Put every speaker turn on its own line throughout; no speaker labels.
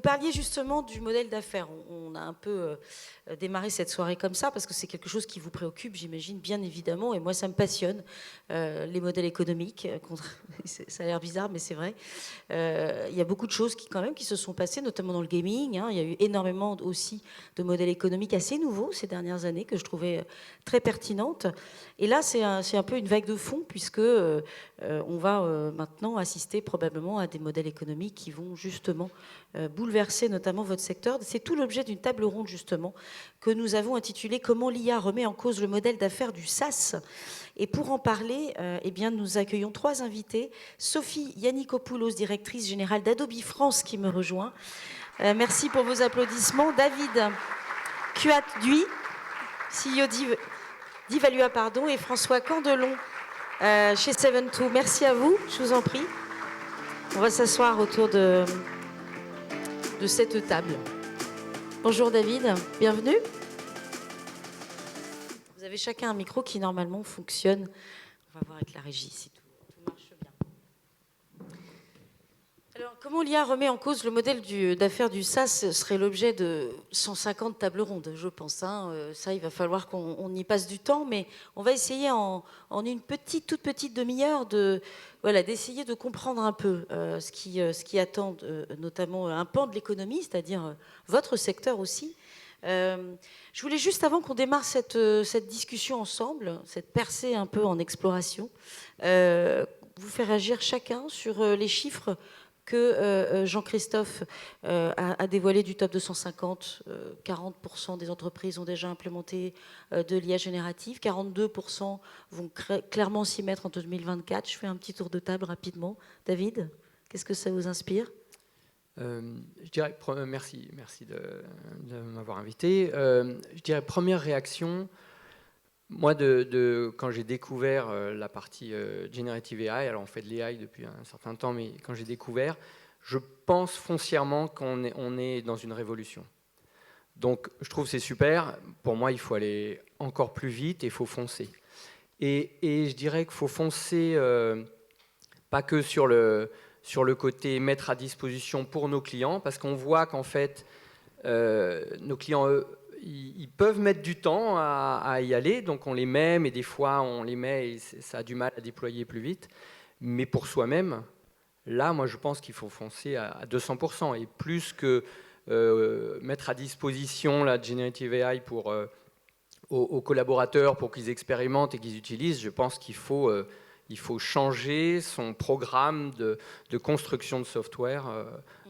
parliez justement du modèle d'affaires. On a un peu démarré cette soirée comme ça parce que c'est quelque chose qui vous préoccupe, j'imagine, bien évidemment. Et moi, ça me passionne, les modèles économiques. Ça a l'air bizarre, mais c'est vrai. Il y a beaucoup de choses quand même qui se sont passées, notamment dans le gaming. Hein. Il y a eu énormément aussi de modèles économiques assez nouveaux ces dernières années que je trouvais très pertinentes. Et là, c'est un peu une vague de fond puisque on va maintenant assister probablement à des modèles économiques qui vont justement bouleverser notamment votre secteur. C'est tout l'objet d'une table ronde justement que nous avons intitulée « Comment l'IA remet en cause le modèle d'affaires du SaaS ?» Et pour en parler, eh bien, nous accueillons 3 invités. Sophie Yannikopoulos, directrice générale d'Adobe France, qui me rejoint. Merci pour vos applaudissements. David Cuat-Duy, CEO d'Ivalua, pardon, et François Candelon, chez Seven2. Merci à vous, je vous en prie. On va s'asseoir autour de cette table. Bonjour David, bienvenue. Vous avez chacun un micro qui normalement fonctionne. On va voir avec la régie si tout marche bien. Alors, comment l'IA remet en cause le modèle d'affaires du SaaS? Ce serait l'objet de 150 tables rondes, je pense. Hein. Ça, il va falloir qu'on y passe du temps, mais on va essayer en une toute petite demi-heure d'essayer de comprendre un peu ce qui attend notamment un pan de l'économie, c'est-à-dire votre secteur aussi. Je voulais juste, avant qu'on démarre cette discussion ensemble, cette percée un peu en exploration, vous faire agir chacun sur les chiffres que Jean-Christophe a dévoilé du top 250. 40% des entreprises ont déjà implémenté de l'IA générative, 42% vont clairement s'y mettre en 2024. Je fais un petit tour de table rapidement. David, qu'est-ce que ça vous inspire ?
Je dirais, merci de m'avoir invité. Je dirais, première réaction, moi, quand j'ai découvert la partie Generative AI, alors on fait de l'AI depuis un certain temps, mais quand j'ai découvert, je pense foncièrement qu'on est dans une révolution. Donc, je trouve que c'est super. Pour moi, il faut aller encore plus vite et il faut foncer. Et je dirais qu'il faut foncer pas que sur le côté mettre à disposition pour nos clients, parce qu'on voit qu'en fait, nos clients, eux, ils peuvent mettre du temps à y aller, donc on les met, mais des fois on les met et ça a du mal à déployer plus vite. Mais pour soi-même, là, moi je pense qu'il faut foncer à 200%, et plus que mettre à disposition la Generative AI aux collaborateurs pour qu'ils expérimentent et qu'ils utilisent, je pense qu'il faut changer son programme de construction de software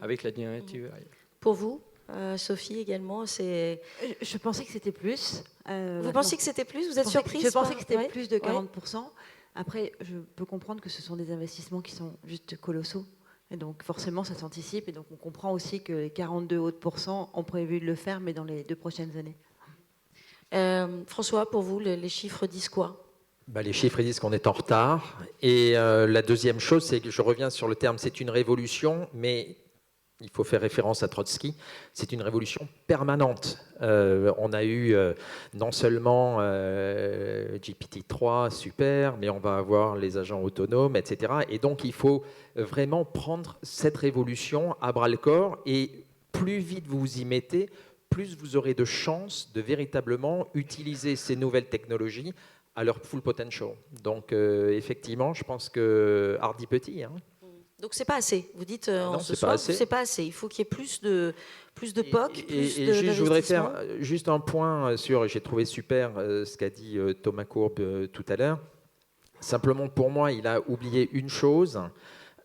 avec la Generative AI.
Pour vous, Sophie également, c'est...
Je pensais que c'était plus.
Vous pensiez que c'était plus? Vous êtes surprise?
Je pensais que c'était plus de 40%.
Ouais.
Après, je peux comprendre que ce sont des investissements qui sont juste colossaux. Et donc, forcément, ça s'anticipe. Et donc, on comprend aussi que les 42 autres pourcents ont prévu de le faire, mais dans les 2 prochaines années.
François, pour vous, les chiffres disent quoi?
Les chiffres disent qu'on est en retard. Et la deuxième chose, c'est que je reviens sur le terme, c'est une révolution, mais il faut faire référence à Trotsky, c'est une révolution permanente. On a eu non seulement GPT-3, super, mais on va avoir les agents autonomes, etc. Et donc, il faut vraiment prendre cette révolution à bras-le-corps, et plus vite vous vous y mettez, plus vous aurez de chances de véritablement utiliser ces nouvelles technologies à leur full potential. Donc, effectivement, je pense que hardi petit, hein.
Donc c'est pas assez. Vous dites
non,
ce soir, c'est pas assez. Il faut qu'il y ait plus de POC,
je voudrais faire juste un point sur. J'ai trouvé super ce qu'a dit Thomas Courbe tout à l'heure. Simplement, pour moi, il a oublié une chose,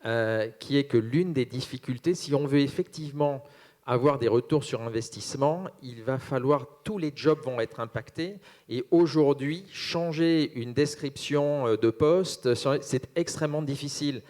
qui est que l'une des difficultés, si on veut effectivement avoir des retours sur investissement, il va falloir, tous les jobs vont être impactés, et aujourd'hui, changer une description de poste, c'est extrêmement difficile.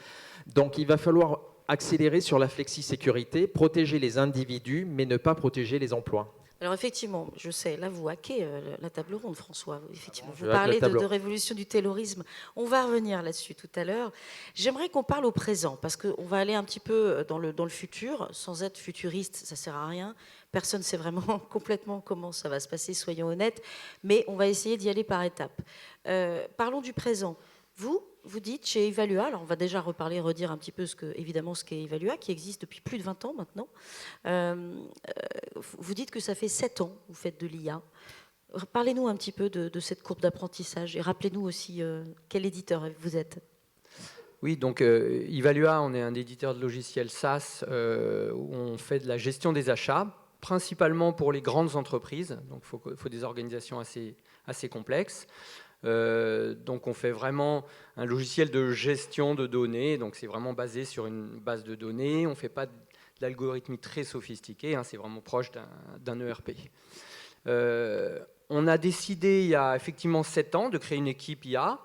Donc, il va falloir accélérer sur la flexi-sécurité, protéger les individus, mais ne pas protéger les emplois.
Alors, effectivement, je sais, là, vous hackez la table ronde, François. Effectivement, vous parlez de révolution du taylorisme. On va revenir là-dessus tout à l'heure. J'aimerais qu'on parle au présent, parce qu'on va aller un petit peu dans le futur, sans être futuriste, ça ne sert à rien. Personne ne sait vraiment complètement comment ça va se passer, soyons honnêtes, mais on va essayer d'y aller par étapes. Parlons du présent. Vous dites chez Evalua, alors on va déjà redire un petit peu évidemment ce qu'est Evalua, qui existe depuis plus de 20 ans maintenant. Vous dites que ça fait 7 ans que vous faites de l'IA. Parlez-nous un petit peu de cette courbe d'apprentissage et rappelez-nous aussi quel éditeur vous êtes.
Oui, donc Evalua, on est un éditeur de logiciels SaaS où on fait de la gestion des achats, principalement pour les grandes entreprises. Donc il faut des organisations assez complexes. Donc on fait vraiment un logiciel de gestion de données, donc c'est vraiment basé sur une base de données, on ne fait pas de l'algorithmie très sophistiquée, hein, c'est vraiment proche d'un ERP. On a décidé il y a effectivement 7 ans de créer une équipe IA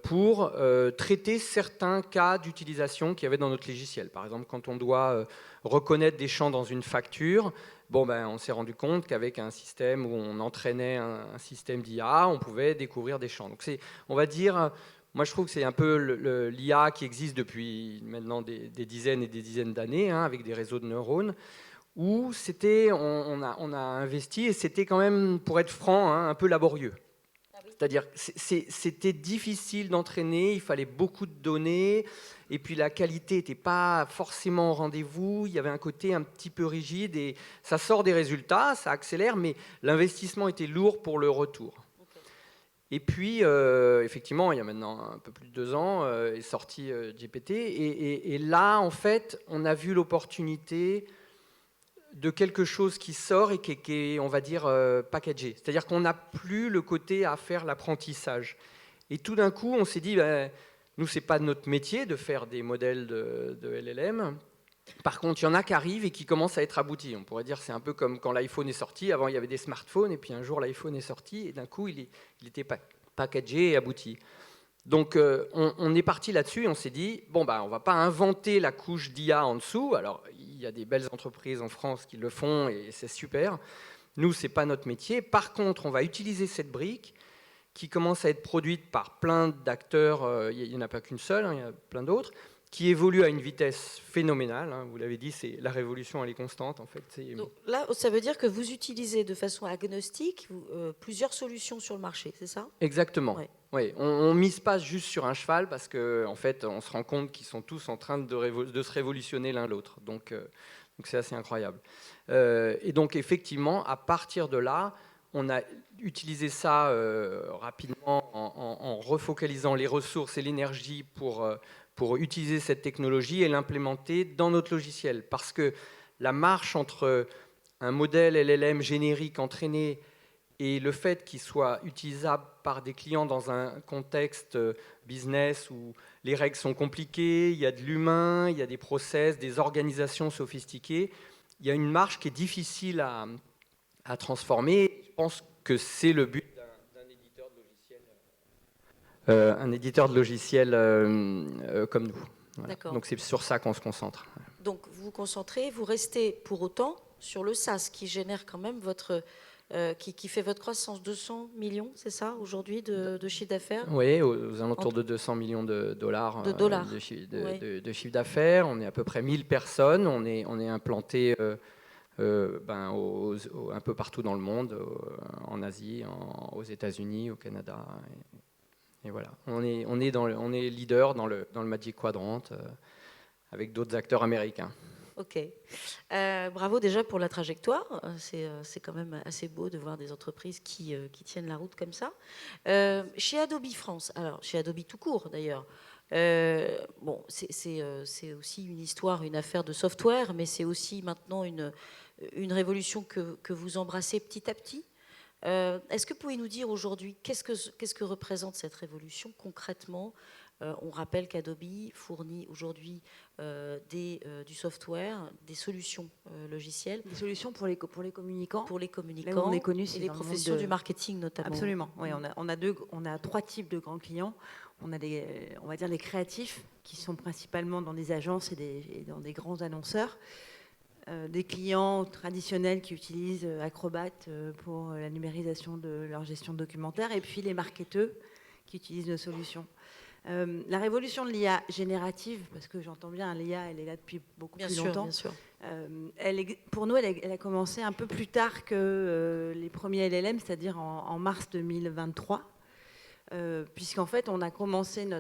pour traiter certains cas d'utilisation qu'il y avait dans notre logiciel. Par exemple, quand on doit reconnaître des champs dans une facture, on s'est rendu compte qu'avec un système où on entraînait un système d'IA, on pouvait découvrir des champs. Donc on va dire, moi je trouve que c'est un peu l'IA qui existe depuis maintenant des dizaines et des dizaines d'années, hein, avec des réseaux de neurones, où on a investi et c'était quand même, pour être franc, hein, un peu laborieux. C'est-à-dire c'était difficile d'entraîner, il fallait beaucoup de données, et puis la qualité n'était pas forcément au rendez-vous, il y avait un côté un petit peu rigide, et ça sort des résultats, ça accélère, mais l'investissement était lourd pour le retour. Okay. Et puis, effectivement, il y a maintenant un peu plus de 2 ans, est sorti GPT, et là, en fait, on a vu l'opportunité de quelque chose qui sort et qui est, on va dire, packagé. C'est-à-dire qu'on n'a plus le côté à faire l'apprentissage. Et tout d'un coup, on s'est dit, nous, ce n'est pas notre métier de faire des modèles de LLM. Par contre, il y en a qui arrivent et qui commencent à être aboutis. On pourrait dire c'est un peu comme quand l'iPhone est sorti. Avant, il y avait des smartphones, et puis un jour, l'iPhone est sorti, et d'un coup, il était packagé et abouti. Donc, on est parti là-dessus et on s'est dit, on ne va pas inventer la couche d'IA en dessous. Alors, il y a des belles entreprises en France qui le font et c'est super. Nous, ce n'est pas notre métier. Par contre, on va utiliser cette brique qui commence à être produite par plein d'acteurs. Il n'y en a pas qu'une seule, hein, il y a plein d'autres, qui évolue à une vitesse phénoménale. Hein. Vous l'avez dit, la révolution, elle est constante. En fait.
Donc, là, ça veut dire que vous utilisez de façon agnostique plusieurs solutions sur le marché, c'est ça?
Exactement. Ouais. Oui, on ne mise pas juste sur un cheval parce qu'en fait, on se rend compte qu'ils sont tous en train de se révolutionner l'un l'autre. Donc c'est assez incroyable. Et donc, effectivement, à partir de là, on a utilisé ça rapidement en refocalisant les ressources et l'énergie pour utiliser cette technologie et l'implémenter dans notre logiciel. Parce que la marche entre un modèle LLM générique entraîné et le fait qu'il soit utilisable par des clients dans un contexte business où les règles sont compliquées, il y a de l'humain, il y a des process, des organisations sophistiquées, il y a une marche qui est difficile à transformer. Je pense que c'est le but d'un éditeur de logiciel, comme nous. Voilà. Donc c'est sur ça qu'on se concentre.
Donc vous vous concentrez, vous restez pour autant sur le SaaS qui génère quand même qui fait votre croissance, 200 millions, c'est ça, aujourd'hui, de chiffre d'affaires?
Oui, aux alentours de 200 millions de dollars de chiffre d'affaires. On est à peu près 1000 personnes. On est implanté un peu partout dans le monde, en Asie, aux États-Unis, au Canada. Et voilà. On est leader dans le Magic Quadrant avec d'autres acteurs américains.
Ok. Bravo déjà pour la trajectoire. C'est quand même assez beau de voir des entreprises qui tiennent la route comme ça. Chez Adobe France, alors chez Adobe tout court d'ailleurs, c'est aussi une histoire, une affaire de software, mais c'est aussi maintenant une révolution que vous embrassez petit à petit. Est-ce que vous pouvez nous dire aujourd'hui qu'est-ce que représente cette révolution concrètement? On rappelle qu'Adobe fournit aujourd'hui du software, des solutions logicielles.
Des solutions pour les communicants.
Pour les communicants.
Là où on est connu,
et les professions du marketing notamment.
Absolument. Oui, on a 3 types de grands clients. On a on va dire les créatifs qui sont principalement dans des agences et dans des grands annonceurs. Des clients traditionnels qui utilisent Acrobat pour la numérisation de leur gestion de documentaire, et puis les marketeurs qui utilisent nos solutions. La révolution de l'IA générative, parce que j'entends bien, l'IA, elle est là depuis beaucoup plus longtemps. Bien sûr. Pour nous, elle a commencé un peu plus tard que les premiers LLM, c'est-à-dire en mars 2023. puisqu'en fait, on a commencé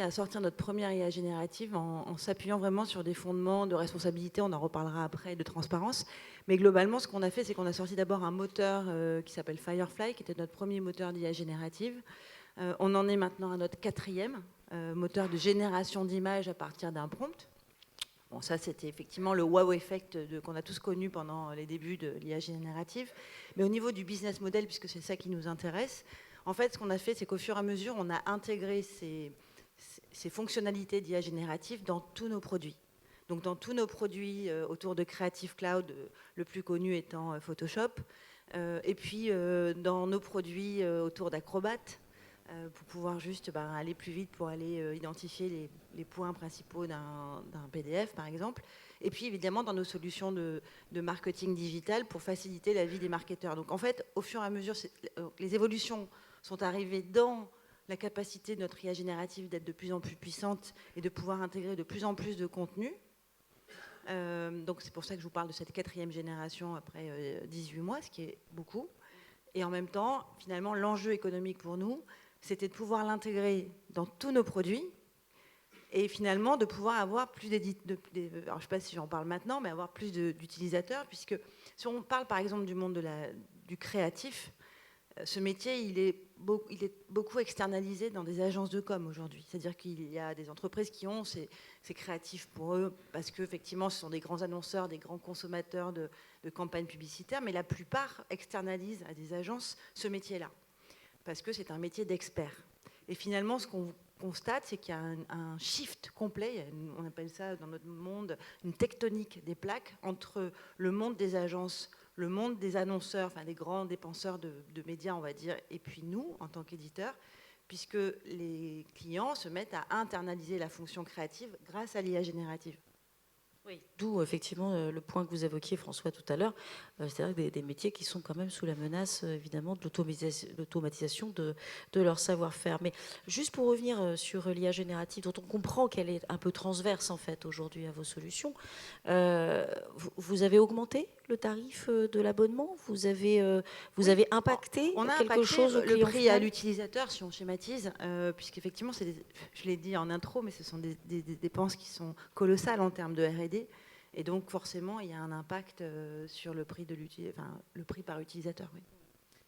à sortir notre première IA générative en s'appuyant vraiment sur des fondements de responsabilité, on en reparlera après, de transparence. Mais globalement, ce qu'on a fait, c'est qu'on a sorti d'abord un moteur qui s'appelle Firefly, qui était notre premier moteur d'IA générative. On en est maintenant à notre 4e moteur de génération d'images à partir d'un prompt. Bon, ça, c'était effectivement le wow effect qu'on a tous connu pendant les débuts de l'IA générative. Mais au niveau du business model, puisque c'est ça qui nous intéresse, en fait, ce qu'on a fait, c'est qu'au fur et à mesure, on a intégré ces fonctionnalités d'IA générative dans tous nos produits. Donc, dans tous nos produits autour de Creative Cloud, le plus connu étant Photoshop, et puis dans nos produits autour d'Acrobat, pour pouvoir juste aller plus vite pour aller identifier les points principaux d'un PDF, par exemple. Et puis, évidemment, dans nos solutions de marketing digital pour faciliter la vie des marketeurs. Donc, en fait, au fur et à mesure, les évolutions sont arrivées dans la capacité de notre IA générative d'être de plus en plus puissante et de pouvoir intégrer de plus en plus de contenu. Donc, c'est pour ça que je vous parle de cette 4e génération après 18 mois, ce qui est beaucoup. Et en même temps, finalement, l'enjeu économique pour nous, c'était de pouvoir l'intégrer dans tous nos produits et finalement de pouvoir avoir plus d'éditeurs. Alors, je ne sais pas si j'en parle maintenant, mais avoir plus d'utilisateurs, puisque si on parle par exemple du monde du créatif, ce métier, il est beaucoup externalisé dans des agences de com aujourd'hui. C'est-à-dire qu'il y a des entreprises qui ont ces créatifs pour eux, parce qu'effectivement, ce sont des grands annonceurs, des grands consommateurs de campagnes publicitaires, mais la plupart externalisent à des agences ce métier-là, parce que c'est un métier d'expert. Et finalement, ce qu'on constate, c'est qu'il y a un shift complet, on appelle ça dans notre monde une tectonique des plaques, entre le monde des agences, le monde des annonceurs, enfin des grands dépenseurs de médias, on va dire, et puis nous, en tant qu'éditeurs, puisque les clients se mettent à internaliser la fonction créative grâce à l'IA générative.
Oui, d'où effectivement le point que vous évoquiez, François, tout à l'heure, c'est-à-dire des métiers qui sont quand même sous la menace, évidemment, de l'automatisation de leur savoir-faire. Mais juste pour revenir sur l'IA générative, dont on comprend qu'elle est un peu transverse, en fait, aujourd'hui à vos solutions, vous avez augmenté le tarif de l'abonnement ? Vous avez impacté
on a
quelque
impacté
chose au
le
client
prix
final
à l'utilisateur, si on schématise, puisqu'effectivement, je l'ai dit en intro, mais ce sont des dépenses qui sont colossales en termes de R&D. Et donc, forcément, il y a un impact sur le prix, le prix par utilisateur. Oui.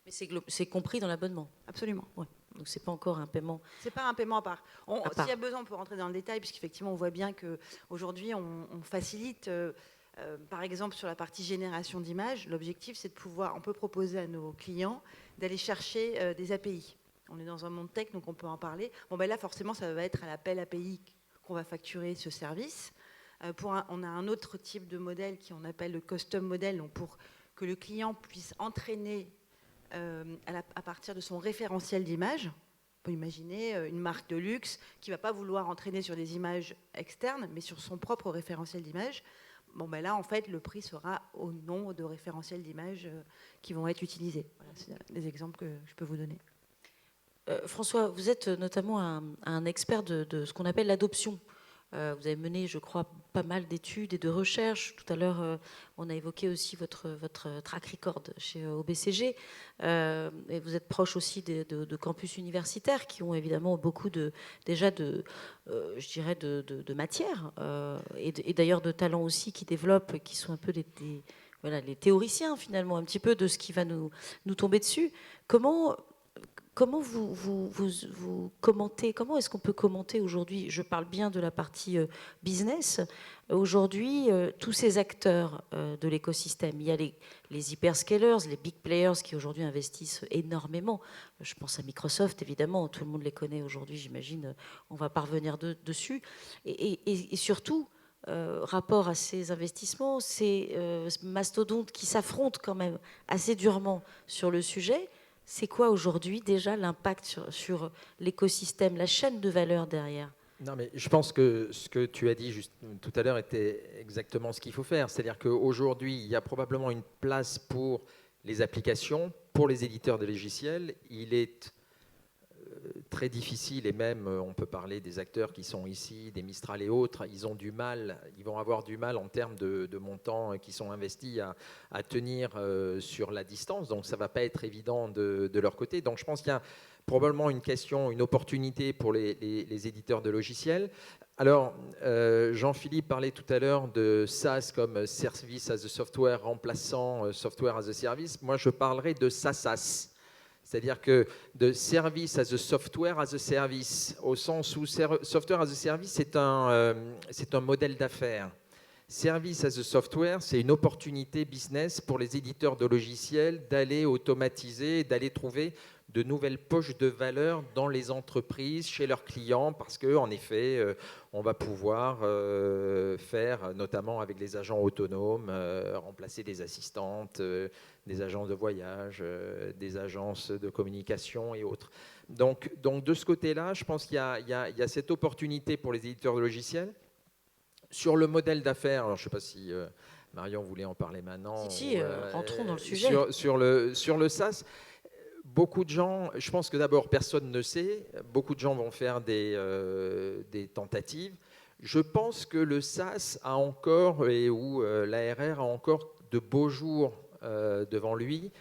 Mais c'est compris dans l'abonnement ?
Absolument.
Ouais. Donc, ce n'est pas encore un paiement.
Ce n'est pas un paiement à part. S'il y a besoin, on peut rentrer dans le détail, puisqu'effectivement, on voit bien qu'aujourd'hui, on facilite, par exemple, sur la partie génération d'images. L'objectif, c'est de pouvoir, on peut proposer à nos clients d'aller chercher des API. On est dans un monde tech, donc on peut en parler. Bon, ben là, forcément, ça va être à l'appel API qu'on va facturer ce service. On a un autre type de modèle qu'on appelle le custom model, donc pour que le client puisse entraîner à partir de son référentiel d'image. On peut imaginer une marque de luxe qui ne va pas vouloir entraîner sur des images externes, mais sur son propre référentiel d'image. Bon, ben là, en fait, le prix sera au nombre de référentiels d'images qui vont être utilisés. Voilà, c'est des exemples que je peux vous donner.
François, vous êtes notamment un expert de ce qu'on appelle l'adoption. Vous avez mené, je crois, pas mal d'études et de recherches. Tout à l'heure, on a évoqué aussi votre track record chez OBCG. Et vous êtes proche aussi de campus universitaires qui ont évidemment beaucoup déjà de matière et d'ailleurs de talents aussi qui développent, qui sont un peu les théoriciens finalement, un petit peu de ce qui va nous tomber dessus. Comment vous commentez, comment est-ce qu'on peut commenter aujourd'hui, je parle bien de la partie business, aujourd'hui tous ces acteurs de l'écosystème. Il y a les hyperscalers, les big players qui aujourd'hui investissent énormément. Je pense à Microsoft, évidemment, tout le monde les connaît aujourd'hui, j'imagine, on va parvenir dessus. Et surtout, rapport à ces investissements, ces mastodontes qui s'affrontent quand même assez durement sur le sujet. C'est quoi aujourd'hui déjà l'impact sur l'écosystème, la chaîne de valeur derrière ?
Non, mais je pense que ce que tu as dit juste tout à l'heure était exactement ce qu'il faut faire. C'est-à-dire qu'aujourd'hui, il y a probablement une place pour les applications, pour les éditeurs de logiciels. Il est très difficile, et même on peut parler des acteurs qui sont ici, des Mistral et autres, ils vont avoir du mal en termes de montants qui sont investis à tenir sur la distance, donc ça ne va pas être évident de leur côté. Donc je pense qu'il y a probablement une opportunité pour les éditeurs de logiciels. Alors, Jean-Philippe parlait tout à l'heure de SaaS comme Service as a Software remplaçant Software as a Service. Moi, je parlerai de SaaS. C'est-à-dire que de Service as a Software as a Service, au sens où Software as a Service, c'est un modèle d'affaires. Service as a Software, c'est une opportunité business pour les éditeurs de logiciels d'aller automatiser, d'aller trouver de nouvelles poches de valeur dans les entreprises, chez leurs clients, parce qu'en effet, on va pouvoir faire, notamment avec les agents autonomes, remplacer des assistantes, des agences de voyage, des agences de communication et autres. Donc de ce côté-là, je pense qu'il y a cette opportunité pour les éditeurs de logiciels. Sur le modèle d'affaires, alors je ne sais pas si Marion voulait en parler maintenant.
Si, rentrons dans le sujet.
Sur le SaaS, beaucoup de gens, je pense que d'abord personne ne sait, beaucoup de gens vont faire des tentatives. Je pense que le SaaS a encore, et où l'ARR a encore de beaux jours devant lui,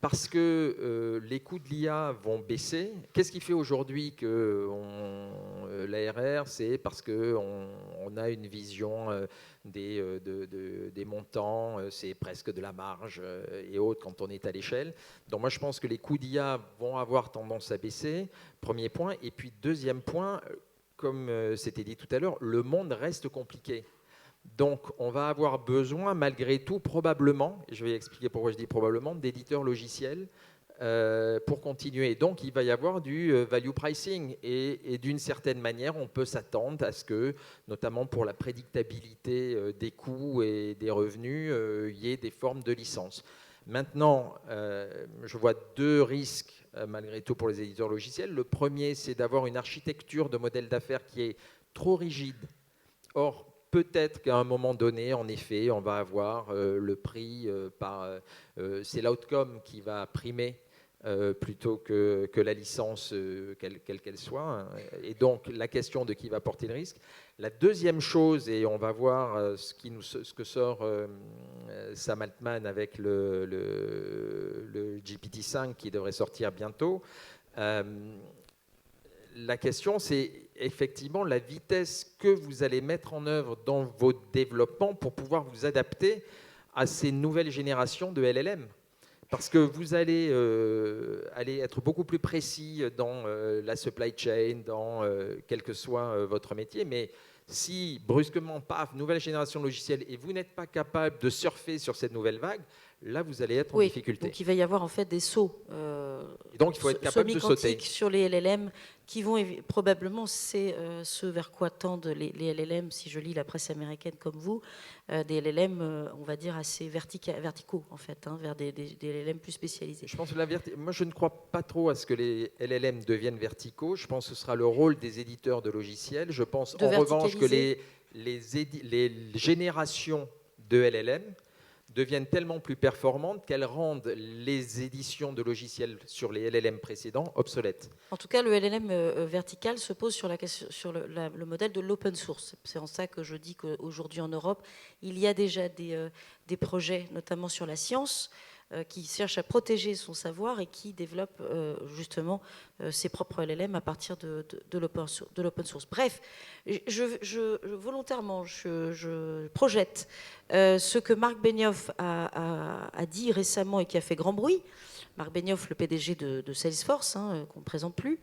parce que les coûts de l'IA vont baisser. Qu'est-ce qui fait aujourd'hui que l'ARR, c'est parce qu'on a une vision des montants, c'est presque de la marge et autres quand on est à l'échelle. Donc moi je pense que les coûts d'IA vont avoir tendance à baisser, premier point. Et puis deuxième point, comme c'était dit tout à l'heure, le monde reste compliqué. Donc, on va avoir besoin, malgré tout, probablement, et je vais expliquer pourquoi je dis probablement, d'éditeurs logiciels pour continuer. Donc, il va y avoir du value pricing et d'une certaine manière, on peut s'attendre à ce que, notamment pour la prédictabilité des coûts et des revenus, il y ait des formes de licence. Maintenant, je vois deux risques, malgré tout, pour les éditeurs logiciels. Le premier, c'est d'avoir une architecture de modèle d'affaires qui est trop rigide. Or, peut-être qu'à un moment donné, en effet, on va avoir le prix c'est l'outcome qui va primer plutôt que la licence, quelle qu'elle soit. Et donc, la question de qui va porter le risque. La deuxième chose, et on va voir ce que sort Sam Altman avec le GPT-5 qui devrait sortir bientôt. La question, c'est effectivement la vitesse que vous allez mettre en œuvre dans vos développements pour pouvoir vous adapter à ces nouvelles générations de LLM. Parce que vous allez être beaucoup plus précis dans la supply chain, dans quel que soit votre métier. Mais si brusquement, paf, nouvelle génération de logiciels, et vous n'êtes pas capable de surfer sur cette nouvelle vague, là, vous allez être en difficulté.
Donc il va y avoir en fait des sauts.
Et donc il faut être capable de sauter.
Sur les LLM qui vont probablement, c'est ce vers quoi tendent les LLM, si je lis la presse américaine comme vous, des LLM, on va dire, assez verticaux en fait, vers des LLM plus spécialisés.
Je pense que moi, je ne crois pas trop à ce que les LLM deviennent verticaux. Je pense que ce sera le rôle des éditeurs de logiciels. Je pense en revanche que les générations de LLM deviennent tellement plus performantes qu'elles rendent les éditions de logiciels sur les LLM précédents obsolètes.
En tout cas, le LLM vertical se pose sur le modèle de l'open source. C'est en ça que je dis qu'aujourd'hui en Europe, il y a déjà des projets, notamment sur la science, qui cherchent à protéger son savoir et qui développent justement ses propres LLM à partir de l'open source. Bref, volontairement, je projette ce que Marc Benioff a dit récemment et qui a fait grand bruit. Marc Benioff, le PDG de Salesforce, qu'on ne présente plus,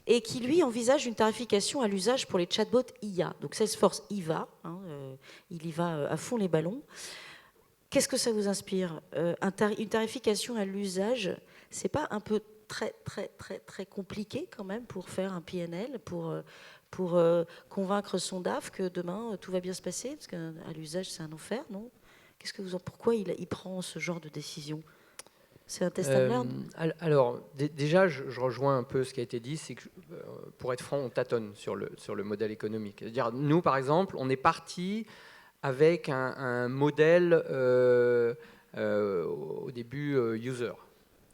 et qui, lui, envisage une tarification à l'usage pour les chatbots IA. Donc Salesforce y va, il y va à fond les ballons. Qu'est-ce que ça vous inspire ? Une tarification à l'usage, c'est pas un peu très, très, très, très compliqué quand même pour faire un PNL, pour convaincre son DAF que demain tout va bien se passer ? Parce qu'à l'usage, c'est un enfer, non ? Pourquoi il prend ce genre de décision ? C'est un test and learn ?
Alors, déjà, je rejoins un peu ce qui a été dit, c'est que, pour être franc, on tâtonne sur le modèle économique. C'est-à-dire, nous, par exemple, on est parti avec un modèle au début user.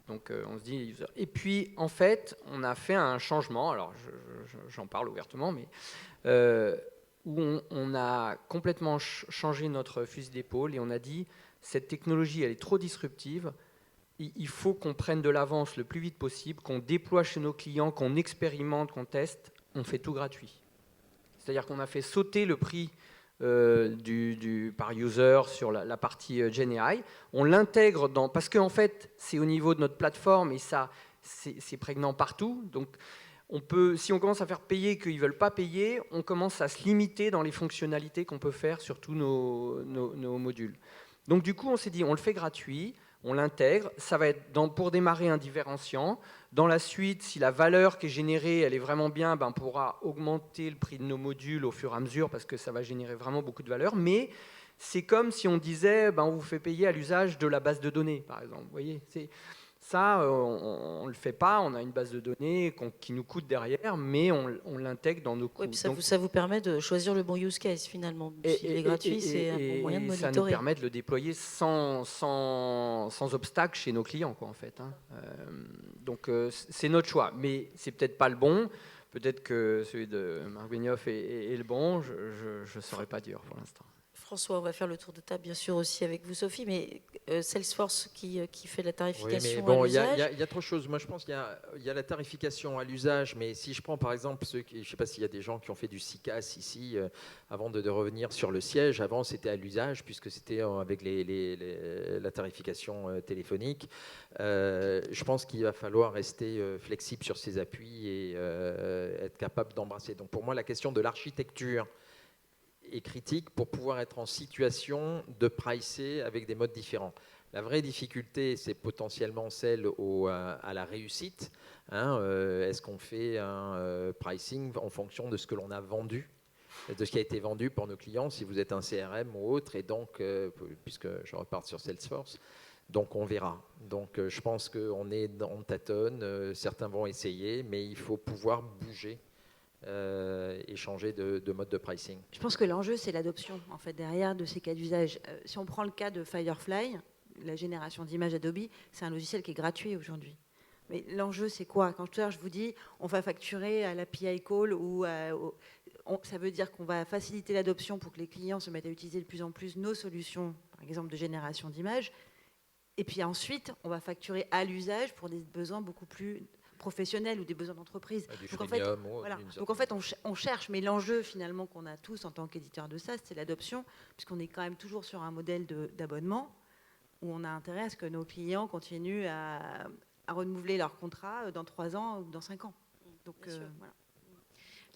Donc on se dit user. Et puis en fait, on a fait un changement, alors j'en parle ouvertement, mais où on a complètement changé notre fusil d'épaule et on a dit cette technologie elle est trop disruptive, il faut qu'on prenne de l'avance le plus vite possible, qu'on déploie chez nos clients, qu'on expérimente, qu'on teste, on fait tout gratuit. C'est-à-dire qu'on a fait sauter le prix par user sur la partie GenAI. On l'intègre parce qu'en fait, c'est au niveau de notre plateforme et ça, c'est prégnant partout. Donc, si on commence à faire payer qu'ils ne veulent pas payer, on commence à se limiter dans les fonctionnalités qu'on peut faire sur tous nos modules. Donc, du coup, on s'est dit, on le fait gratuit, on l'intègre. Ça va être pour démarrer un différenciant. Dans la suite, si la valeur qui est générée, elle est vraiment bien, on pourra augmenter le prix de nos modules au fur et à mesure parce que ça va générer vraiment beaucoup de valeur. Mais c'est comme si on disait, on vous fait payer à l'usage de la base de données, par exemple. Vous voyez, ça, on ne le fait pas. On a une base de données qui nous coûte derrière, mais on l'intègre dans nos coûts.
Oui, ça vous permet de choisir le bon use case, finalement. S'il est gratuit, c'est un bon moyen de monitorer.
Ça nous permet de le déployer sans obstacle chez nos clients, quoi, en fait. Donc, c'est notre choix. Mais c'est peut-être pas le bon. Peut-être que celui de Marc Benioff est le bon. Je ne saurais pas dire pour l'instant.
François, on va faire le tour de table, bien sûr, aussi avec vous, Sophie, mais Salesforce qui fait la tarification à l'usage.
Il y a trop de choses. Moi, je pense qu'il y a la tarification à l'usage, mais si je prends, par exemple, je ne sais pas s'il y a des gens qui ont fait du CICAS ici, avant de revenir sur le siège. Avant, c'était à l'usage, puisque c'était avec la tarification téléphonique. Je pense qu'il va falloir rester flexible sur ses appuis et être capable d'embrasser. Donc, pour moi, la question de l'architecture est critique pour pouvoir être en situation de pricer avec des modes différents. La vraie difficulté, c'est potentiellement celle à la réussite. Est-ce qu'on fait un pricing en fonction de ce que l'on a vendu, de ce qui a été vendu pour nos clients, si vous êtes un CRM ou autre, et donc, puisque je repars sur Salesforce, donc on verra. Donc je pense qu'on tâtonne, certains vont essayer, mais il faut pouvoir bouger et changer de mode de pricing.
Je pense que l'enjeu, c'est l'adoption en fait, derrière de ces cas d'usage. Si on prend le cas de Firefly, la génération d'images Adobe, c'est un logiciel qui est gratuit aujourd'hui. Mais l'enjeu, c'est quoi? Quand tout à l'heure, je vous dis, on va facturer à l'API call, ça veut dire qu'on va faciliter l'adoption pour que les clients se mettent à utiliser de plus en plus nos solutions, par exemple de génération d'images. Et puis ensuite, on va facturer à l'usage pour des besoins beaucoup plus professionnels ou des besoins d'entreprise. Donc en fait, on cherche, mais l'enjeu finalement qu'on a tous en tant qu'éditeurs de SaaS, c'est l'adoption, puisqu'on est quand même toujours sur un modèle d'abonnement où on a intérêt à ce que nos clients continuent à renouveler leur contrat dans 3 ans ou dans 5 ans. Donc voilà.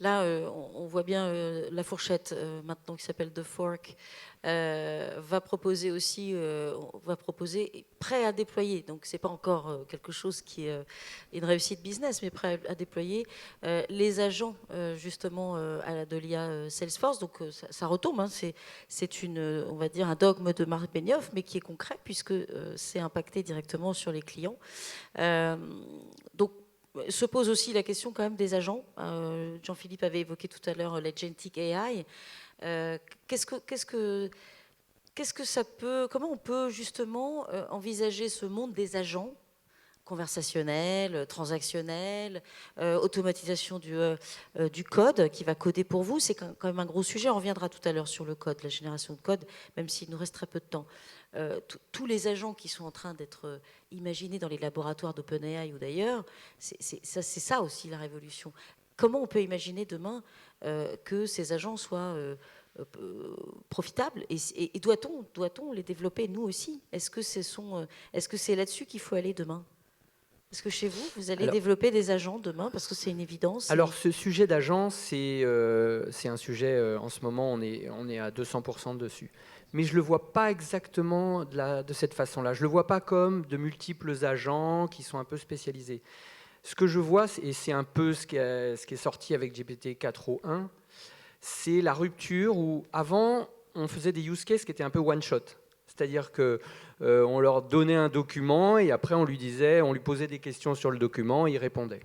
Là, on voit bien la fourchette maintenant qui s'appelle The Fork va proposer prêt à déployer. Donc c'est pas encore quelque chose qui est une réussite business, mais prêt à déployer les agents justement de l'IA Salesforce. Donc ça retombe. C'est on va dire un dogme de Marc Benioff, mais qui est concret puisque c'est impacté directement sur les clients. Donc se pose aussi la question quand même des agents. Jean-Philippe avait évoqué tout à l'heure l'agentic AI. Comment on peut justement envisager ce monde des agents conversationnels, transactionnels, automatisation du code qui va coder pour vous? C'est quand même un gros sujet. On reviendra tout à l'heure sur le code, la génération de code, même s'il nous reste très peu de temps. Tous les agents qui sont en train d'être imaginés dans les laboratoires d'OpenAI ou d'ailleurs, c'est ça aussi la révolution. Comment on peut imaginer demain que ces agents soient profitables et doit-on les développer nous aussi? Est-ce que c'est là-dessus qu'il faut aller demain? Est-ce que chez vous allez développer des agents demain parce que c'est une évidence?
Alors ce sujet d'agent, c'est un sujet, en ce moment, on est à 200% dessus. Mais je ne le vois pas exactement de cette façon-là. Je ne le vois pas comme de multiples agents qui sont un peu spécialisés. Ce que je vois, et c'est un peu ce qui est sorti avec GPT 4.1, c'est la rupture où, avant, on faisait des use cases qui étaient un peu one-shot. C'est-à-dire qu'on leur donnait un document et après on lui posait des questions sur le document et il répondait.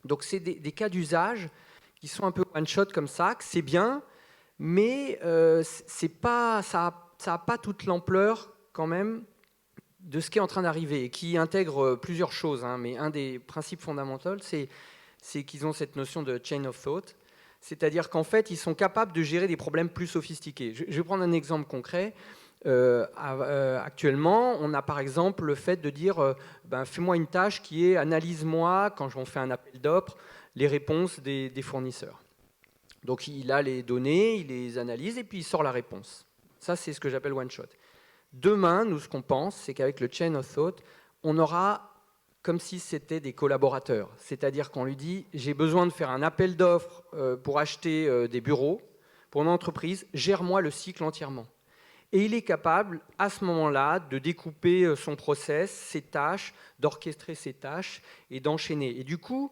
Donc c'est des cas d'usage qui sont un peu one-shot comme ça, que c'est bien, mais ça n'a pas toute l'ampleur quand même de ce qui est en train d'arriver et qui intègre plusieurs choses, hein, mais un des principes fondamentaux, c'est qu'ils ont cette notion de chain of thought, c'est-à-dire qu'en fait, ils sont capables de gérer des problèmes plus sophistiqués. Je vais prendre un exemple concret. Actuellement, on a par exemple le fait de dire fais-moi une tâche qui est analyse-moi, quand on fait un appel d'offres, les réponses des fournisseurs. Donc il a les données, il les analyse et puis il sort la réponse. Ça, c'est ce que j'appelle one-shot. Demain, nous, ce qu'on pense, c'est qu'avec le chain of thought, on aura comme si c'était des collaborateurs. C'est-à-dire qu'on lui dit, j'ai besoin de faire un appel d'offres pour acheter des bureaux pour une entreprise, gère-moi le cycle entièrement. Et il est capable, à ce moment-là, de découper son process, ses tâches, d'orchestrer ses tâches et d'enchaîner. Et du coup,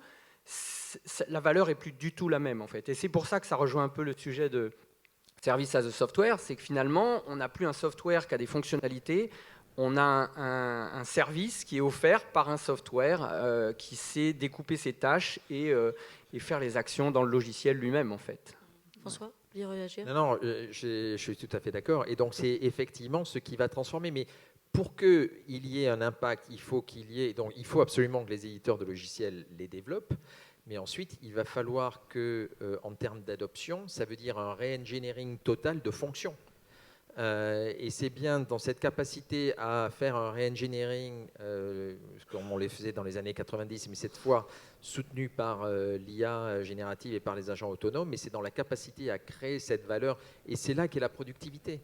la valeur est plus du tout la même, en fait. Et c'est pour ça que ça rejoint un peu le sujet de service as a software, c'est que finalement, on n'a plus un software qui a des fonctionnalités, on a un service qui est offert par un software qui sait découper ses tâches et faire les actions dans le logiciel lui-même, en fait.
François, vous voulez réagir ?
Non, je suis tout à fait d'accord. Et donc, c'est effectivement ce qui va transformer. Mais pour qu'il y ait un impact, il faut absolument que les éditeurs de logiciels les développent. Mais ensuite, il va falloir que, en termes d'adoption, ça veut dire un re-engineering total de fonctions. Et c'est bien dans cette capacité à faire un re-engineering, comme on les faisait dans les années 90, mais cette fois soutenu par l'IA générative et par les agents autonomes, mais c'est dans la capacité à créer cette valeur. Et c'est là qu'est la productivité.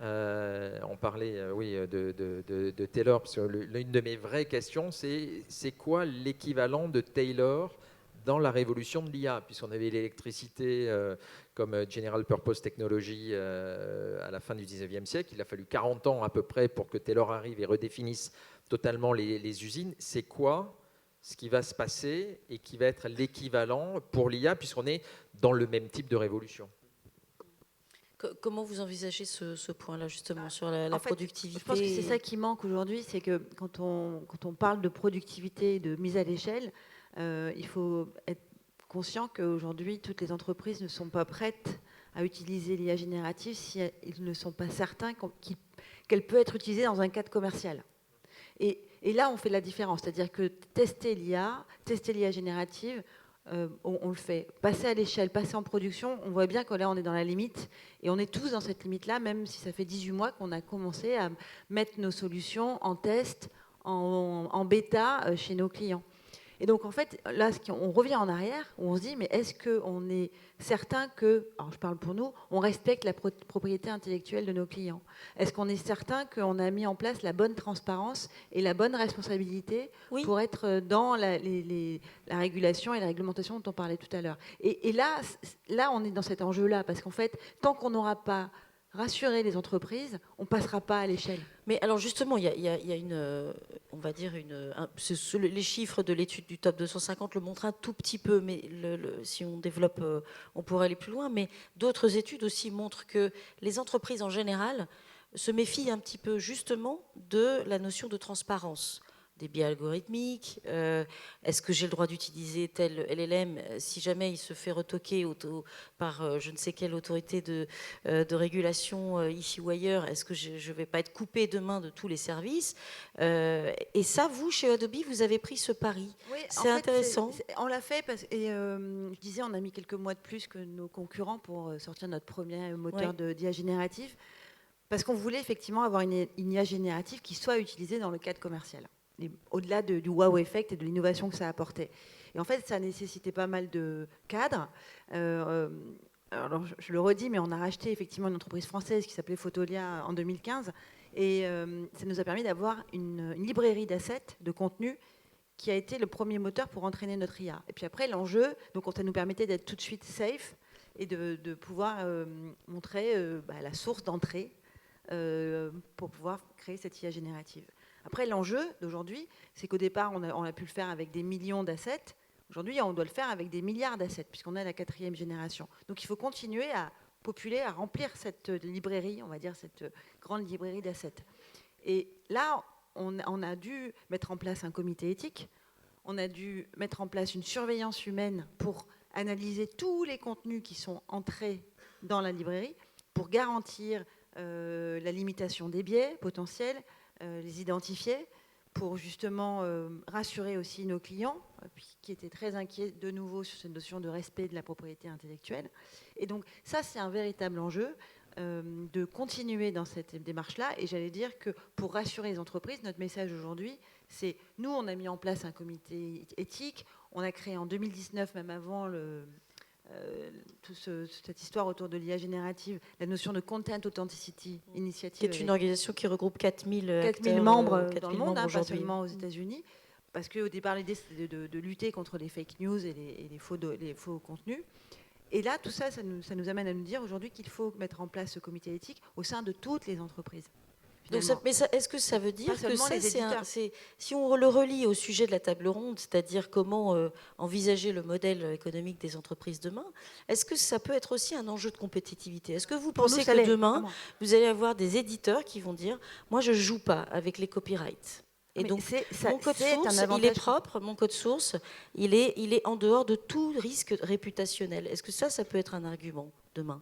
On parlait de Taylor, parce que l'une de mes vraies questions, c'est quoi l'équivalent de Taylor dans la révolution de l'IA, puisqu'on avait l'électricité comme General Purpose Technology à la fin du 19e siècle. Il a fallu 40 ans à peu près pour que Taylor arrive et redéfinisse totalement les usines. C'est quoi ce qui va se passer et qui va être l'équivalent pour l'IA, puisqu'on est dans le même type de révolution?
Comment vous envisagez ce point-là, justement, sur la productivité?
Je pense que c'est ça qui manque aujourd'hui, c'est que quand on parle de productivité, de mise à l'échelle, il faut être conscient qu'aujourd'hui, toutes les entreprises ne sont pas prêtes à utiliser l'IA générative si ils ne sont pas certains qu'elle peut être utilisée dans un cadre commercial. Et là, on fait la différence, c'est-à-dire que tester l'IA générative, on le fait. Passer à l'échelle, passer en production, on voit bien que là, on est dans la limite. Et on est tous dans cette limite-là, même si ça fait 18 mois qu'on a commencé à mettre nos solutions en test, en bêta chez nos clients. Et donc, en fait, là, on revient en arrière, où on se dit, mais est-ce qu'on est certain que, alors je parle pour nous, on respecte la propriété intellectuelle de nos clients? Est-ce qu'on est certain qu'on a mis en place la bonne transparence et la bonne responsabilité pour être dans la régulation et la réglementation dont on parlait tout à l'heure? Et là, on est dans cet enjeu-là, parce qu'en fait, tant qu'on n'aura pas rassurer les entreprises, on ne passera pas à l'échelle.
Mais alors justement, il y a une, on va dire les chiffres de l'étude du top 250 le montrent un tout petit peu, mais si on développe, on pourrait aller plus loin. Mais d'autres études aussi montrent que les entreprises en général se méfient un petit peu justement de la notion de transparence. Des biais algorithmiques, est-ce que j'ai le droit d'utiliser tel LLM si jamais il se fait retoquer par je ne sais quelle autorité de régulation ici ou ailleurs, est-ce que je ne vais pas être coupé demain de tous les services? Et ça, vous, chez Adobe, vous avez pris ce pari.
Oui,
c'est intéressant.
On l'a fait, je disais, on a mis quelques mois de plus que nos concurrents pour sortir notre premier moteur d'IA générative, parce qu'on voulait effectivement avoir une IA générative qui soit utilisée dans le cadre commercial, au-delà du wow effect et de l'innovation que ça apportait. Et en fait, ça nécessitait pas mal de cadres. Alors, je le redis, mais on a racheté effectivement une entreprise française qui s'appelait Photolia en 2015. Et ça nous a permis d'avoir une librairie d'assets, de contenu, qui a été le premier moteur pour entraîner notre IA. Et puis après, l'enjeu, donc ça nous permettait d'être tout de suite safe et de pouvoir montrer la source d'entrée pour pouvoir créer cette IA générative. Après, l'enjeu d'aujourd'hui, c'est qu'au départ, on a pu le faire avec des millions d'assets. Aujourd'hui, on doit le faire avec des milliards d'assets, puisqu'on est à la 4e génération. Donc, il faut continuer à populer, à remplir cette librairie, on va dire cette grande librairie d'assets. Et là, on a dû mettre en place un comité éthique. On a dû mettre en place une surveillance humaine pour analyser tous les contenus qui sont entrés dans la librairie, pour garantir la limitation des biais potentiels, les identifier pour justement rassurer aussi nos clients, qui étaient très inquiets de nouveau sur cette notion de respect de la propriété intellectuelle. Et donc ça, c'est un véritable enjeu de continuer dans cette démarche-là. Et j'allais dire que pour rassurer les entreprises, notre message aujourd'hui, c'est nous, on a mis en place un comité éthique, on a créé en 2019, même avant cette histoire autour de l'IA générative, la notion de Content Authenticity Initiative.
C'est une organisation qui regroupe 4000
membres dans le monde, pas
aujourd'hui.
seulement aux États-Unis. Parce qu'au départ, l'idée, c'était de lutter contre les fake news et les faux contenus. Et là, tout ça, ça nous amène à nous dire aujourd'hui qu'il faut mettre en place ce comité éthique au sein de toutes les entreprises.
Donc est-ce que ça veut dire que si on le relie au sujet de la table ronde, c'est-à-dire comment envisager le modèle économique des entreprises demain, est-ce que ça peut être aussi un enjeu de compétitivité? Est-ce que vous pensez que demain, vous allez avoir des éditeurs qui vont dire « moi, je ne joue pas avec les copyrights ». Et donc, mon code source, il est propre, mon code source, il est en dehors de tout risque réputationnel. Est-ce que ça peut être un argument demain?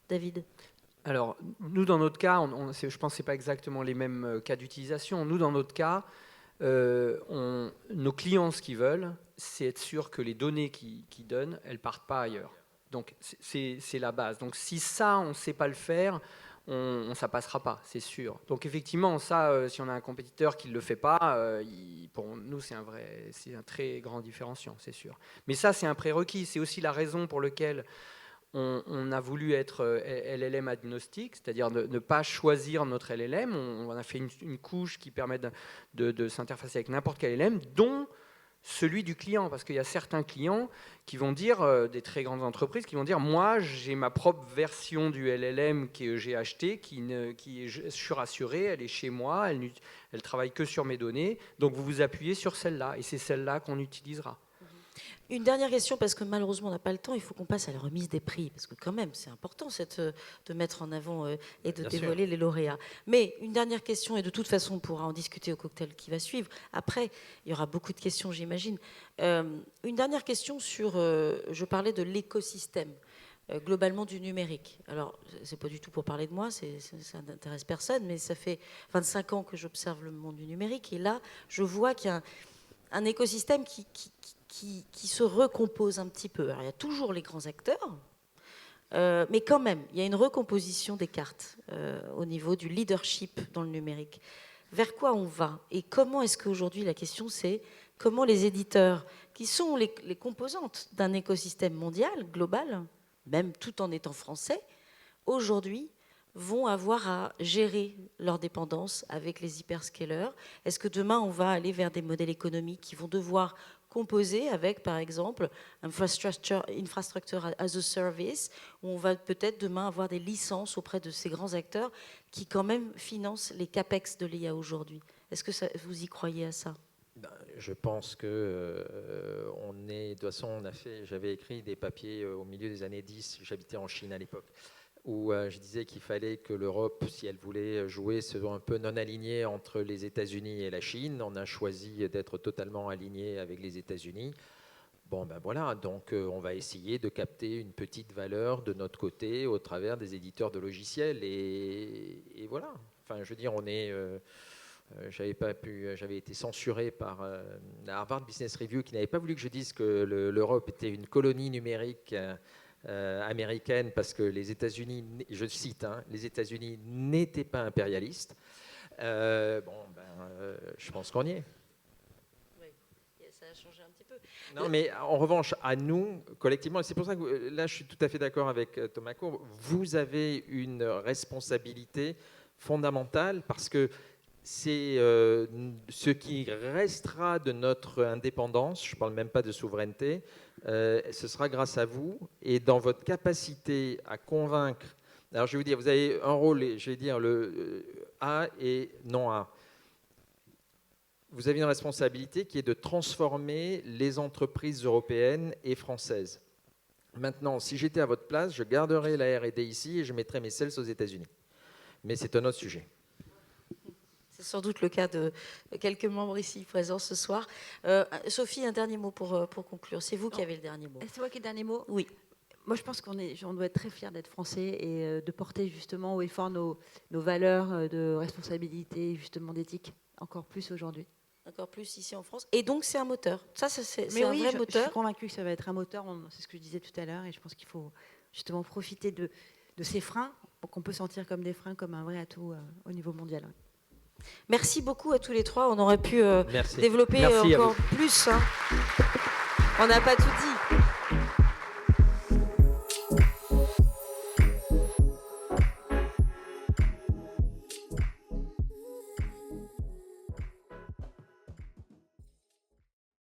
David?
Alors, nous, dans notre cas, je pense que ce n'est pas exactement les mêmes cas d'utilisation. Nous, dans notre cas, nos clients, ce qu'ils veulent, c'est être sûr que les données qu'ils donnent, elles ne partent pas ailleurs. Donc, c'est la base. Donc, si ça, on ne sait pas le faire, ça ne passera pas, c'est sûr. Donc, effectivement, ça, si on a un compétiteur qui ne le fait pas, pour nous, c'est un très grand différenciant, c'est sûr. Mais ça, c'est un prérequis. C'est aussi la raison pour laquelle on a voulu être LLM agnostique, c'est-à-dire ne pas choisir notre LLM. On a fait une couche qui permet de s'interfacer avec n'importe quel LLM, dont celui du client. Parce qu'il y a certains clients qui vont dire, des très grandes entreprises, qui vont dire, moi, j'ai ma propre version du LLM que j'ai acheté, je suis rassuré, elle est chez moi, elle travaille que sur mes données, donc vous vous appuyez sur celle-là, et c'est celle-là qu'on utilisera.
Une dernière question, parce que malheureusement on n'a pas le temps, il faut qu'on passe à la remise des prix, parce que quand même c'est important de mettre en avant et de dévoiler les lauréats. Mais une dernière question, et de toute façon on pourra en discuter au cocktail qui va suivre. Après, il y aura beaucoup de questions, j'imagine. Une dernière question sur, je parlais de l'écosystème, globalement du numérique. Alors, c'est pas du tout pour parler de moi, ça n'intéresse personne, mais ça fait 25 ans que j'observe le monde du numérique, et là, je vois qu'il y a un écosystème qui se recompose un petit peu. Alors, il y a toujours les grands acteurs, mais quand même, il y a une recomposition des cartes au niveau du leadership dans le numérique. Vers quoi on va? Et comment est-ce qu'aujourd'hui, la question c'est comment les éditeurs, qui sont les composantes d'un écosystème mondial, global, même tout en étant français, aujourd'hui, vont avoir à gérer leur dépendance avec les hyperscalers? Est-ce que demain, on va aller vers des modèles économiques qui vont devoir composer avec, par exemple, infrastructure as a service, où on va peut-être demain avoir des licences auprès de ces grands acteurs qui quand même financent les capex de l'IA aujourd'hui? Est-ce que vous y croyez à ça?
Je pense que de toute façon, j'avais écrit des papiers au milieu des années 10, j'habitais en Chine à l'époque, où je disais qu'il fallait que l'Europe, si elle voulait jouer, soit un peu non alignée entre les États-Unis et la Chine. On a choisi d'être totalement aligné avec les États-Unis. Bon, ben voilà, donc on va essayer de capter une petite valeur de notre côté au travers des éditeurs de logiciels. Et voilà, enfin, je veux dire, j'avais été censuré par la Harvard Business Review qui n'avait pas voulu que je dise que l'Europe était une colonie numérique américaine parce que les États-Unis, je cite, les États-Unis n'étaient pas impérialistes. Je pense qu'on y est.
Oui, ça a changé un petit peu.
Non, mais en revanche, à nous, collectivement, c'est pour ça que là, je suis tout à fait d'accord avec Thomas Courbe, vous avez une responsabilité fondamentale parce que c'est ce qui restera de notre indépendance, je ne parle même pas de souveraineté, ce sera grâce à vous et dans votre capacité à convaincre. Alors je vais vous dire, vous avez un rôle, je vais dire le A et non A. Vous avez une responsabilité qui est de transformer les entreprises européennes et françaises. Maintenant, si j'étais à votre place, je garderais la R&D ici et je mettrais mes sales aux États-Unis. Mais c'est un autre sujet.
C'est sans doute le cas de quelques membres ici présents ce soir. Sophie, un dernier mot pour conclure. C'est vous qui avez le dernier mot.
C'est moi qui ai le dernier mot?
Oui.
Moi, je pense on doit être très fiers d'être français et de porter justement haut et fort nos valeurs de responsabilité, justement d'éthique, encore plus aujourd'hui.
Encore plus ici en France. Et donc, c'est un moteur. C'est
Mais
un
oui,
vrai
je
moteur.
suis convaincue que ça va être un moteur. C'est ce que je disais tout à l'heure. Et je pense qu'il faut justement profiter de ces freins qu'on peut sentir comme des freins, comme un vrai atout au niveau mondial.
Merci beaucoup à tous les trois. On aurait pu développer
Merci
encore plus. Hein. On n'a pas tout dit.